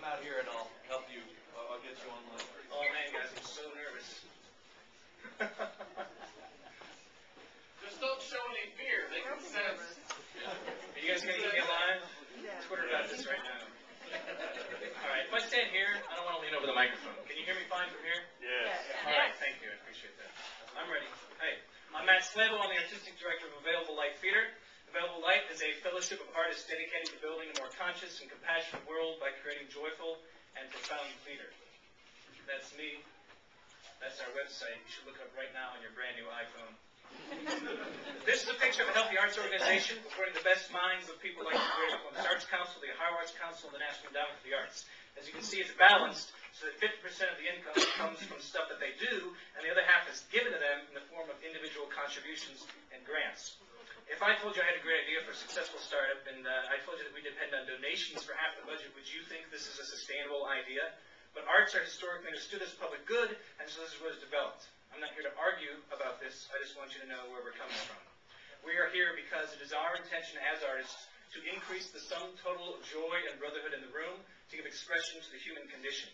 out here and I'll help you. I'll get you online. Oh man, guys, I'm so nervous. Just don't show any fear. Make some sense. Are you guys going to get me live? Twitter got this right now. All right, if I stand here, I don't want to lean over the microphone. Can you hear me fine from here? Yes. All right, thank you. I appreciate that. I'm ready. Hey, I'm Matt Slaybaugh. I'm the Artistic Director of Available Light Theater. Available Light is a fellowship of artists dedicated to building a more conscious and compassionate world by creating joyful and profound theater. That's me. That's our website. You should look it up right now on your brand new iPhone. This is a picture of a healthy arts organization according to the best minds of people like the Greater Columbus Arts Council, the Ohio Arts Council, and the National Endowment for the Arts. As you can see, it's balanced so that 50% of the income comes from stuff that they do, and the other half is given to them in the form of individual contributions and grants. If I told you I had a great idea for a successful startup, and I told you that we depend on donations for half the budget, would you think this is a sustainable idea? But arts are historically understood as public good, and so this is what is developed. I'm not here to argue about this. I just want you to know where we're coming from. We are here because it is our intention as artists to increase the sum total of joy and brotherhood in the room, to give expression to the human condition.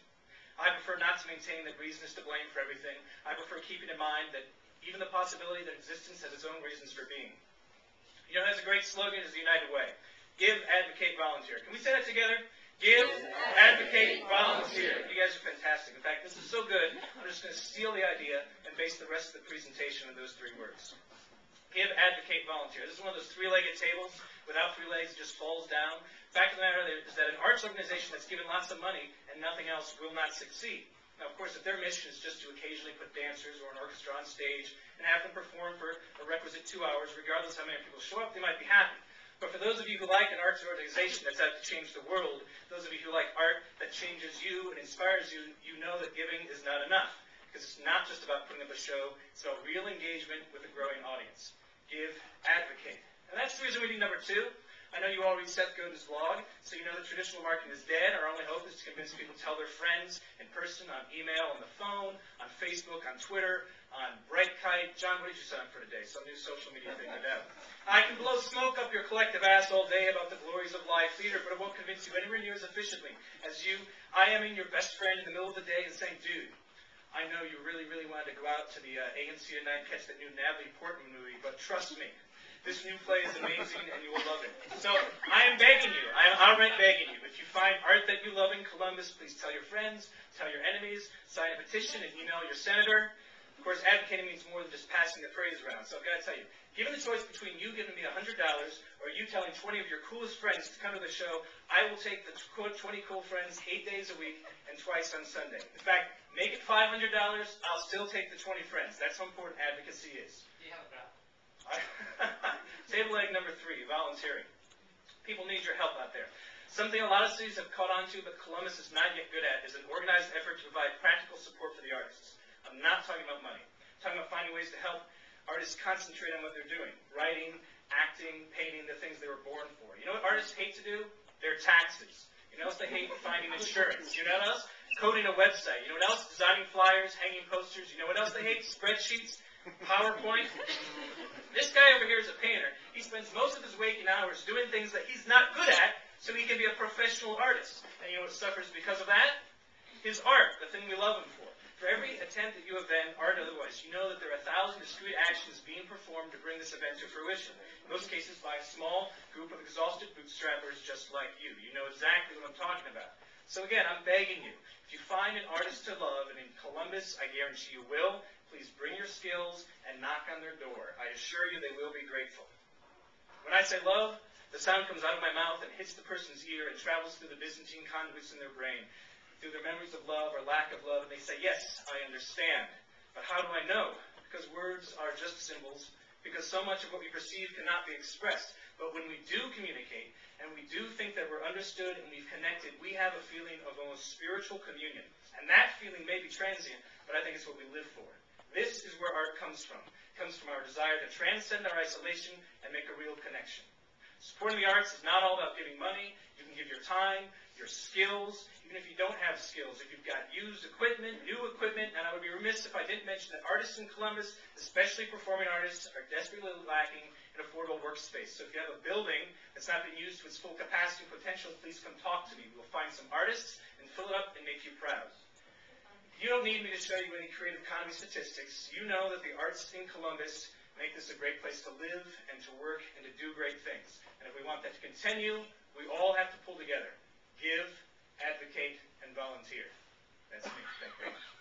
I prefer not to maintain that reason is to blame for everything. I prefer keeping in mind that even the possibility that existence has its own reasons for being. You know, it has a great slogan, is the United Way. Give, advocate, volunteer. Can we say that together? Give, advocate, volunteer. You guys are fantastic. In fact, this is so good, I'm just going to steal the idea and base the rest of the presentation on those three words. Give, advocate, volunteer. This is one of those three-legged tables. Without three legs, it just falls down. Fact of the matter is that an arts organization that's given lots of money and nothing else will not succeed. Now, of course, if their mission is just to occasionally put dancers or an orchestra on stage and have them perform for a requisite 2 hours, regardless how many people show up, they might be happy. But for those of you who like an arts organization that's out to change the world, those of you who like art that changes you and inspires you, you know that giving is not enough. Because it's not just about putting up a show, it's about real engagement with a growing audience. Give, advocate. And that's the reason we need number 2. I know you all read Seth Godin's blog, so you know that traditional marketing is dead. Our only hope is to convince people to tell their friends in person, on email, on the phone, on Facebook, on Twitter, on Brightkite. John, what did you sign up for today? Some new social media thing, no doubt. I can blow smoke up your collective ass all day about the glories of live theater, but it won't convince you anywhere near as efficiently as I am in your best friend in the middle of the day and saying, dude, I know you really, really wanted to go out to the AMC tonight and catch that new Natalie Portman movie, but trust me, this new play is amazing, and you will love it. So I am begging you. I am outright begging you. If you find art that you love in Columbus, please tell your friends, tell your enemies, sign a petition, and email your senator. Of course, advocating means more than just passing the praise around. So I've got to tell you, given the choice between you giving me $100 or you telling 20 of your coolest friends to come to the show, I will take the 20 cool friends 8 days a week and twice on Sunday. In fact, make it $500, I'll still take the 20 friends. That's how important advocacy is. Do you have a problem? Table leg number 3, volunteering. People need your help out there. Something a lot of cities have caught on to, but Columbus is not yet good at, is an organized effort to provide practical support for the artists. I'm not talking about money. I'm talking about finding ways to help artists concentrate on what they're doing. Writing, acting, painting, the things they were born for. You know what artists hate to do? Their taxes. You know what else they hate? Finding insurance. You know what else? Coding a website. You know what else? Designing flyers, hanging posters. You know what else they hate? Spreadsheets. PowerPoint. This guy over here is a painter. He spends most of his waking hours doing things that he's not good at so he can be a professional artist. And you know what suffers because of that? His art, the thing we love him for. For every attempt that you event, art otherwise, you know that there are 1,000 discrete actions being performed to bring this event to fruition. In most cases by a small group of exhausted bootstrappers just like you. You know exactly what I'm talking about. So again, I'm begging you, if you find an artist to love, and in Columbus, I guarantee you will, please bring your skills and knock on their door. I assure you they will be grateful. When I say love, the sound comes out of my mouth and hits the person's ear and travels through the Byzantine conduits in their brain, through their memories of love or lack of love, and they say, yes, I understand. But how do I know? Because words are just symbols, because so much of what we perceive cannot be expressed. But when we do communicate, and we do think that we're understood and we've connected, we have a feeling of almost spiritual communion. And that feeling may be transient, but I think it's what we live for. This is where art comes from. It comes from our desire to transcend our isolation and make a real connection. Supporting the arts is not all about giving money. You can give your time, your skills, even if you don't have skills, if you've got used equipment, new equipment, and I would be remiss if I didn't mention that artists in Columbus, especially performing artists, are desperately lacking an affordable workspace. So if you have a building that's not been used to its full capacity and potential, please come talk to me. We'll find some artists and fill it up and make you proud. You don't need me to show you any creative economy statistics. You know that the arts in Columbus make this a great place to live and to work and to do great things. And if we want that to continue, we all have to pull together. Give, advocate, and volunteer. That's me. Thank you very much.